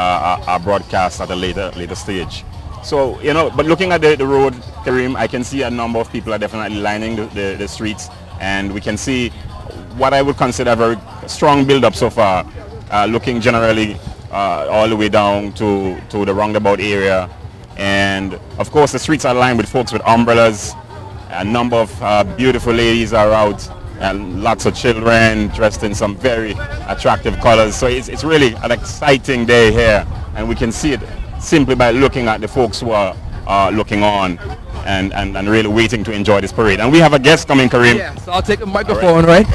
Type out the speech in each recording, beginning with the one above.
are broadcast at a later stage. So, you know, but looking at the road, Kareem, I can see a number of people are definitely lining the streets, and we can see what I would consider a very strong build-up so far, looking generally all the way down to the roundabout area. And of course the streets are lined with folks with umbrellas. A number of beautiful ladies are out, and lots of children dressed in some very attractive colors. So it's really an exciting day here, and we can see it simply by looking at the folks who are looking on and really waiting to enjoy this parade. And we have a guest coming, Kareem. Yeah, so I'll take the microphone, right?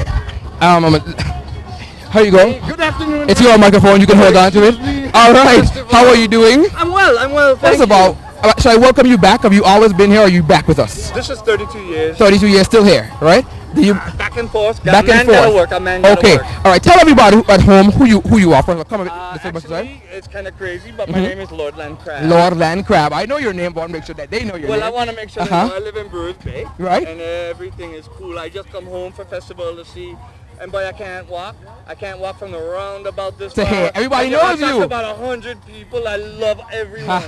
How you going? Good afternoon. It's your microphone, you can hold on to it. All right, how are you doing? I'm well, First of all, shall I welcome you back? Have you always been here, or are you back with us? This is 32 years. 32 years, still here, right? Do you Back and forth. back and forth? Okay, all right. Tell everybody at home who you are. First, come a bit. Actually, it's kind of crazy, but my name is Lord Land Crab. Lord Land Crab. I know your name, but I want to make sure that they know your Well, name. I want to make sure they know I live in Brewers Bay. Right. And everything is cool. I just come home for festival to see. And boy, I can't walk. I can't walk from the roundabout this To far. here. Everybody I knows talk you. About 100 people. I love everyone.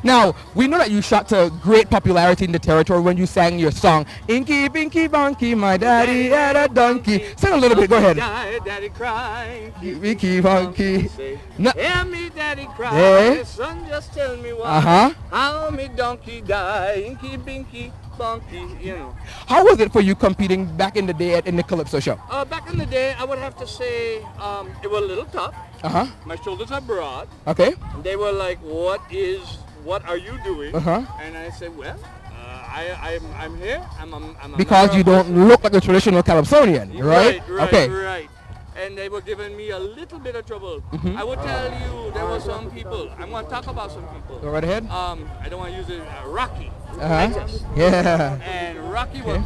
Now, we know that you shot to great popularity in the territory when you sang your song, Inky Binky Bonky, my daddy had a donkey. Sing a little bit, go ahead. Daddy cry. Binky Bonky. No. Hear me, daddy cry. Yeah. Son, just tell me why. Uh-huh. How me donkey die. Inky Binky Bonky, you know. How was it for you competing back in the day in the Calypso show? Back in the day, I would have to say it was a little tough. Uh-huh. My shoulders are broad. Okay. They were like, what are you doing? Uh-huh. And I said, well, I'm here. I'm a Because member you of don't look like a traditional Calypsonian, right? Okay. Right. And they were giving me a little bit of trouble. Mm-hmm. I would tell you there were some people. I'm going to talk about some people. Go right ahead. I don't want to use it. Rocky. Uh-huh. Yeah. And Rocky was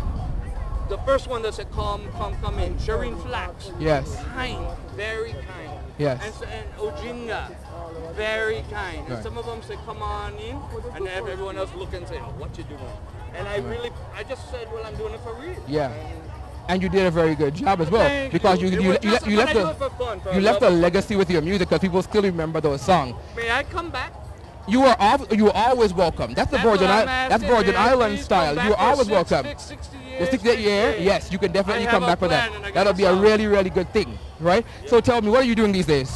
the first one that said, come in. Shireen Flax. Yes. Kind. Very kind. Yes. And Ojinga. Very kind. And Right. some of them say, come on in. And then everyone else look and say, oh, what you doing? And I just said, well, I'm doing it for real. Yeah. And you did a very good job as well, Thank because you It was just- you but left I do it for fun, for you left a love of- legacy with your music, because people still remember those songs. May I come back? You were always welcome. That's the Virgin what I'm that's asking, Virgin man. Island Please style. come back You're for always 60 welcome. years, The 60th year, yes, you can definitely I come have back a for that. plan and I got That'll a be a song. really, really good thing, right? So tell me, what are you doing these days?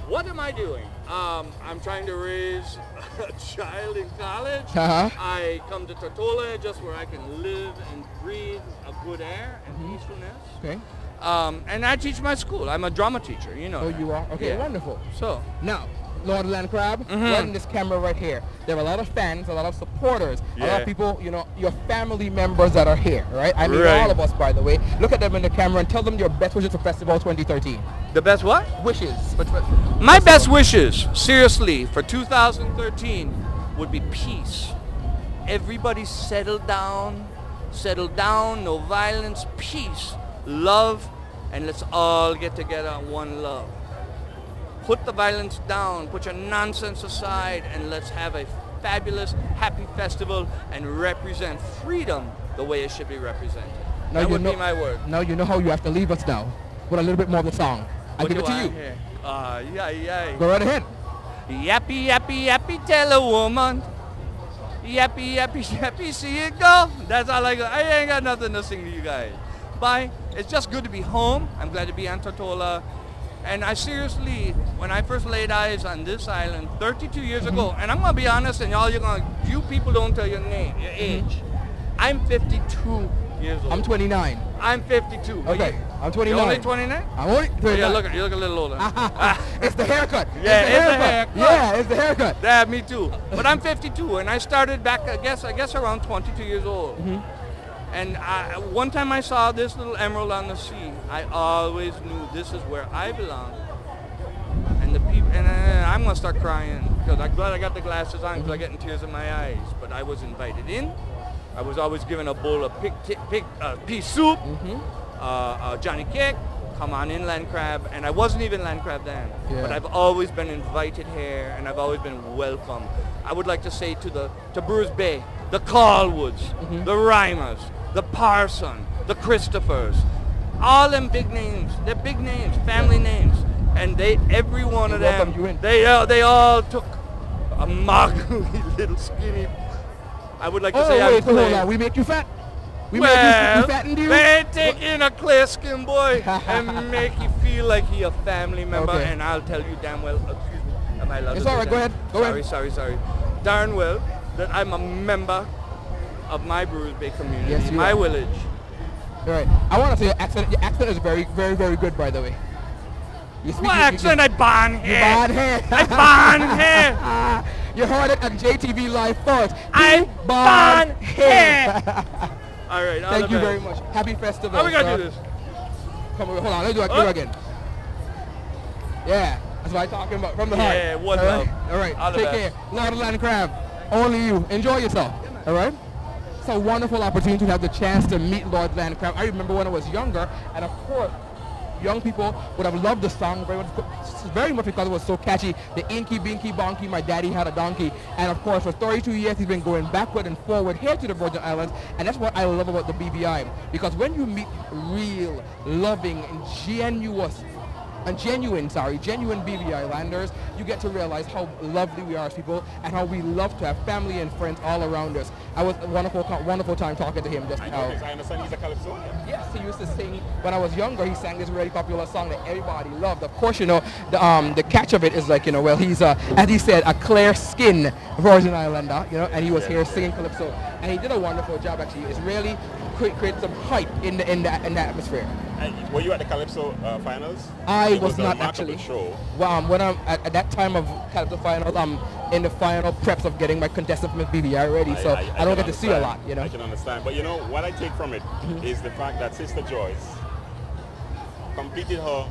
What am I doing? I'm trying to raise a child in college. Uh-huh. I come to Tortola just where I can live and breathe a good air and peacefulness. Okay. And I teach my school. I'm a drama teacher, you know. Oh, that. you are? Okay, Yeah. wonderful. So, Now, Lord Land Crab, right in this camera right here, there are a lot of fans, a lot of supporters, a lot Yeah. of people, you know, your family members that are here, right? I mean, Right. all of us, by the way. Look at them in the camera and tell them your best wishes for Festival 2013. the best what? Wishes. My best wishes, seriously, for 2013 would be peace. Everybody settle down, no violence, peace, love, and let's all get together on one love. Put the violence down, put your nonsense aside, and let's have a fabulous, happy festival and represent freedom the way it should be represented. Now That you would know, be my word. Now you know how you have to leave us now with a little bit more of the song. I What give do it to I you. hear? Yeah. Go right ahead. Yappy, yappy, yappy, tell a woman. Yappy, yappy, yappy, see it go. That's all I got. I ain't got nothing to sing to you guys. Bye. It's just good to be home. I'm glad to be on Tortola. And I seriously, when I first laid eyes on this island 32 years ago, and I'm going to be honest, and you people don't tell your name, your age. I'm 52 years old. I'm 29. I'm 52. Okay, I'm 29. You're only 29? I'm only 29. Yeah, you look a little older. It's the haircut. Yeah, it's the haircut. Yeah, it's the haircut. Yeah, me too. But I'm 52, and I started back, I guess around 22 years old. And one time I saw this little emerald on the sea, I always knew this is where I belong. And the people, and I'm gonna start crying because I'm glad I got the glasses on because I'm getting tears in my eyes. But I was invited in. I was always given a bowl of pea soup, Johnny Cake. Come on in, Land Crab. And I wasn't even Land Crab then. Yeah. But I've always been invited here, and I've always been welcome. I would like to say to Brewers Bay, the Callwoods, the Rymers, the Parson, the Christophers, all them big names. They're big names, family names. and every one of They welcomed them, you in. they all took a moggly little skinny. I would like to say wait, I'm hold plain. on. We make you fat? We Well, fattened you? they take in a clear skin boy and make you feel like he a family member. Okay. And I'll tell you damn well, excuse me, am I allowed It's to all say right, go that? ahead, go ahead. Sorry. Darn well that I'm a member of my Brewers Bay community, Yes, you my are. village. All right. I want to say your accent is very, very, very good, by the way. You speak, What accent? I born You here. bad hair. I born here. You heard it on JTV Live first. I He born hair. All right. all Thank the you best. very much. Happy festival. How we gonna sir. do this? Come on, hold on. Let's do it, Huh? again. Yeah, that's what I'm talking about. From the heart. Yeah, one All right? love. All right. All the Take best. care. Lord of Land Crab. Only you. Enjoy yourself. All right. It's a wonderful opportunity to have the chance to meet Lord Land Crab. I remember when I was younger, and of course, young people would have loved the song very much because it was so catchy. The Inky Binky Bonky, my daddy had a donkey. And of course, for 32 years, he's been going backward and forward here to the Virgin Islands. And that's what I love about the BVI. Because when you meet real, loving, and genuine BVI landers, you get to realize how lovely we are as people and how we love to have family and friends all around us. I was a wonderful time talking to him just I now. know this. I understand he's a Calypsonian. Yes, he used to sing when I was younger. He sang this very popular song that everybody loved. Of course, the catch of it is like, well, he's as he said, a clear skin Virgin Islander, and he was here singing calypso, and he did a wonderful job actually. It's really create some hype in the atmosphere. Were you at the Calypso finals? I It was a not remarkable actually. show. When I'm at that time of Calypso finals, I'm in the final preps of getting my contestant from BVI ready, so I don't can get to see a lot, understand. I can understand. But what I take from it is the fact that Sister Joyce completed her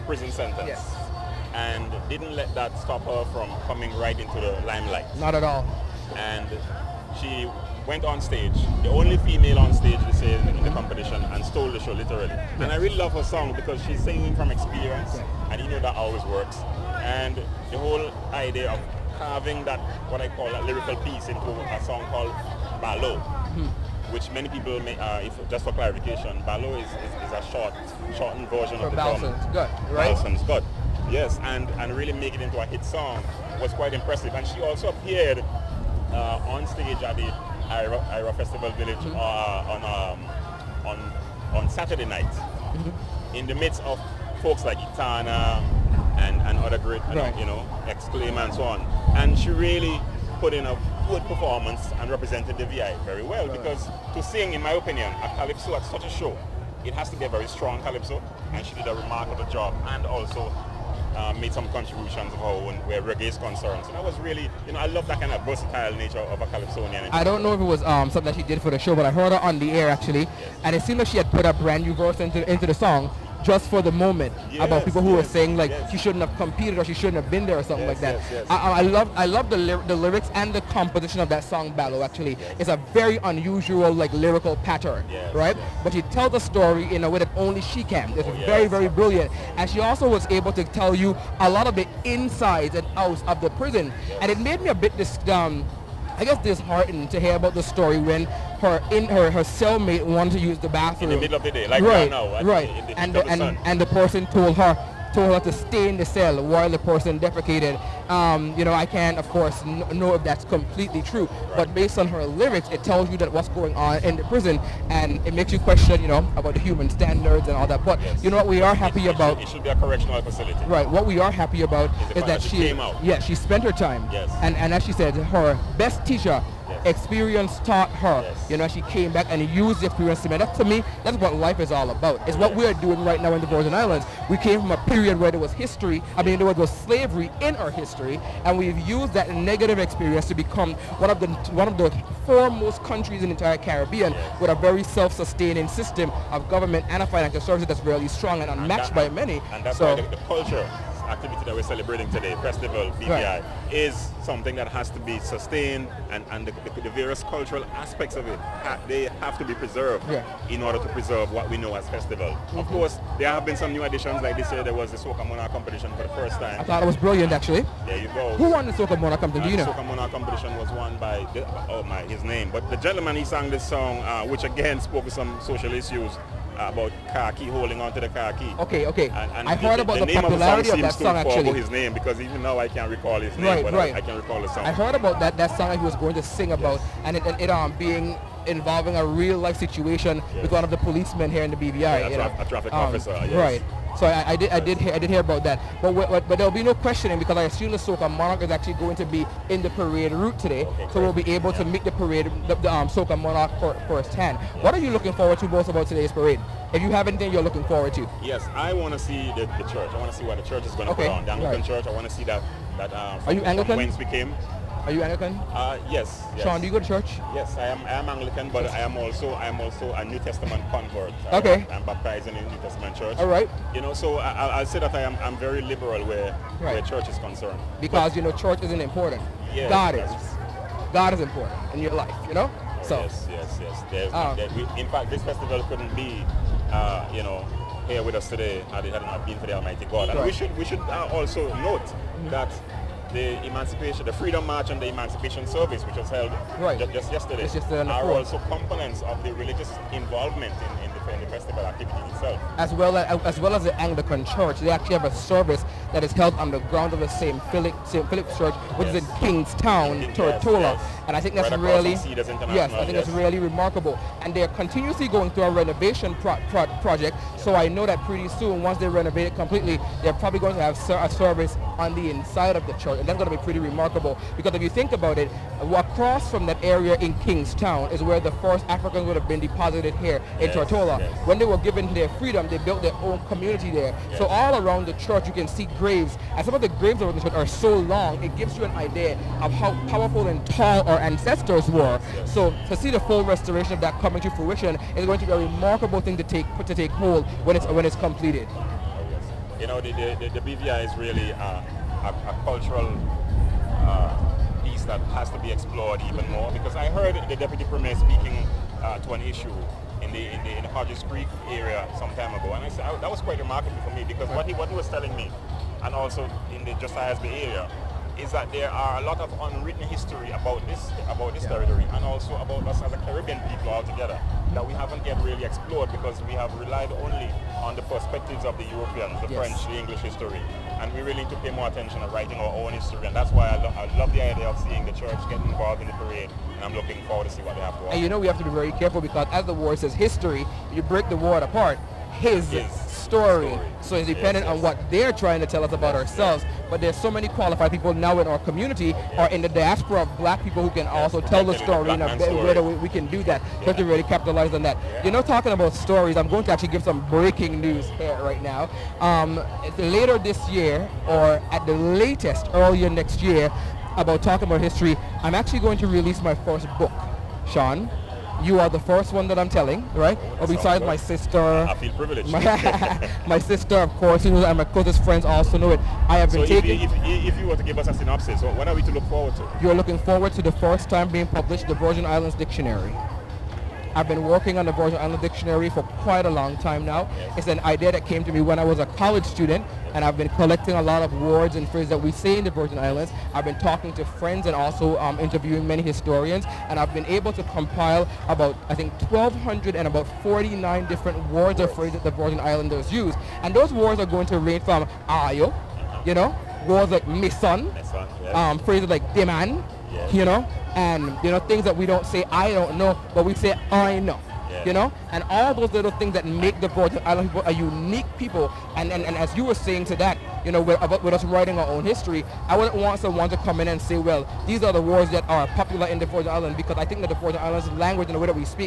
prison sentence. Yes. And didn't let that stop her from coming right into the limelight. Not at all. And she went on stage, the only female on stage, they say, in the competition, and stole the show literally. And I really love her song because she's singing from experience, and that always works. And the whole idea of carving that, what I call a lyrical piece, into a song called Balo, which many people may, just for clarification, Balo is a shortened version of the drum. Balson's good, right? Balson's good. Yes, and really make it into a hit song was quite impressive. And she also appeared on stage at the Ira Festival Village on Saturday night, in the midst of folks like Itana and other great, Exclaim and so on. And she really put in a good performance and represented the VI very well, because to sing, in my opinion, a calypso at such a show, it has to be a very strong calypso, and she did a remarkable job, and also made some contributions of her own where reggae is concerned. So that was really, I love that kind of versatile nature of a Calypsonian. I don't know if it was something that she did for the show, but I heard her on the air actually, and it seemed like she had put a brand new verse into the song just for the moment, about people who were saying like she shouldn't have competed or she shouldn't have been there or something like that. I love the lyrics and the composition of that song Balo actually. It's a very unusual lyrical pattern, right? But she tells the story in a way that only she can. It's very, very brilliant. And she also was able to tell you a lot of the insides and outs of the prison. And it made me a bit disheartened to hear about the story when her cellmate wanted to use the bathroom in the middle of the day, like right now, and the person told her to stay in the cell while the person defecated. I can't, of course, know if that's completely true, but based on her lyrics, it tells you that what's going on in the prison, and it makes you question, about the human standards and all that. But you know what we are happy about? It should be a correctional facility. Right. What we are happy about is that she came out. Yeah, she spent her time. Yes. And as she said, her best teacher. Experience taught her. Yes. She came back and used the experience to me. That, to me, that's what life is all about. It's what we're doing right now in the Virgin Islands. We came from a period where there was there was slavery in our history, and we've used that negative experience to become one of the foremost countries in the entire Caribbean with a very self-sustaining system of government and a financial services that's really strong and unmatched by many. And that's why the culture activity that we're celebrating today, Festival BVI, is something that has to be sustained, and the various cultural aspects of it, they have to be preserved in order to preserve what we know as festival. Of course, there have been some new additions, like this year there was the Soca Monarch competition for the first time. I thought it was brilliant, actually. There you go. Who won the Soca Monarch competition? Do you know? The Soca Monarch competition was won by, his name, but the gentleman, he sang this song, which again spoke to some social issues, about car key, holding on to the car key. Okay. And I heard about the name popularity of of that the song seems to forego actually. his name, because even now I can't recall his name, Right, but right. I can recall the song. I heard about that song that he was going to sing about, and it being involving a real life situation with one of the policemen here in the BVI. Yeah, a traffic officer. Yes. Right. So I did hear about that. But there'll be no questioning, because I assume the Soca Monarch is actually going to be in the parade route today. Okay, so we'll be able to meet the parade, the Soca Monarch firsthand. What are you looking forward to most about today's parade? If you have anything you're looking forward to. Yes, I want to see the church. I want to see what the church is going to put on. The Anglican church. I want to see that. Are you Anglican? From whence we came. Are you Anglican? Yes. Sean, do you go to church? Yes, I am Anglican, but I am also a New Testament convert. Okay. I'm baptized in a New Testament church. All right. So I'll say that I'm very liberal where church is concerned. Because church isn't important. Yes, God is important in your life. So. Yes. In fact, this festival couldn't be, here with us today had it not been for the Almighty God. And we should also note that the Freedom March and the Emancipation Service, which was held just yesterday, are also components of the religious involvement in the festival activity itself. As well as the Anglican Church, they actually have a service that is held on the ground of the St. Philip's Church, which is in Kingstown, Tortola, and I think that's really that's really remarkable. And they are continuously going through a renovation project. So I know that pretty soon, once they renovate it completely, they're probably going to have a service on the inside of the church, and that's going to be pretty remarkable. Because if you think about it, across from that area in Kingstown is where the first Africans would have been deposited here in Tortola. Yes. When they were given their freedom, they built their own community there. Yes. So all around the church, you can see graves, and some of the graves around the church are so long, it gives you an idea of how powerful and tall our ancestors were. Yes. So to see the full restoration of that coming to fruition is going to be a remarkable thing to take hold when it's completed. The BVI is really a cultural piece that has to be explored even more, because I heard the Deputy Premier speaking to an issue in the Hodges Creek area some time ago, and I said that was quite remarkable for me, because what he was telling me, and also in the Josiah's Bay area, is that there are a lot of unwritten history about this territory, and also about us as a Caribbean people altogether, that we haven't yet really explored, because we have relied only on the perspectives of the Europeans, the French, the English history, and we really need to pay more attention at writing our own history, and that's why I love the idea of seeing the church get involved in the parade, and I'm looking forward to see what they have to offer. And we have to be very careful, because as the word says history, you break the word apart, his story. So it's dependent on what they're trying to tell us about ourselves. But there's so many qualified people now in our community or in the diaspora of black people who can also tell the story in a way we can do that. So to really capitalize on that. Talking about stories, I'm going to actually give some breaking news here right now. Later this year, or at the latest earlier next year, about talking about history, I'm actually going to release my first book, Sean. You are the first one that I'm telling, right? Or besides my sister. I feel privileged. My sister, of course, and my closest friends also know it. I have been taking. If you were to give us a synopsis, what are we to look forward to? You're looking forward to the first time being published, the Virgin Islands Dictionary. I've been working on the Virgin Islands Dictionary for quite a long time now. Yes. It's an idea that came to me when I was a college student, and I've been collecting a lot of words and phrases that we say in the Virgin Islands. I've been talking to friends and also interviewing many historians, and I've been able to compile about, I think, 1,200 and about 49 different words or phrases that the Virgin Islanders use. And those words are going to range from ayo, words like mison, phrases like deman, and things that we don't say I don't know, but we say I know. And all those little things that make the Virgin Island people a unique people. And as you were saying to that, with us writing our own history, I wouldn't want someone to come in and say, well, these are the words that are popular in the Virgin Islands, because I think that the Virgin Islands language and the way that we speak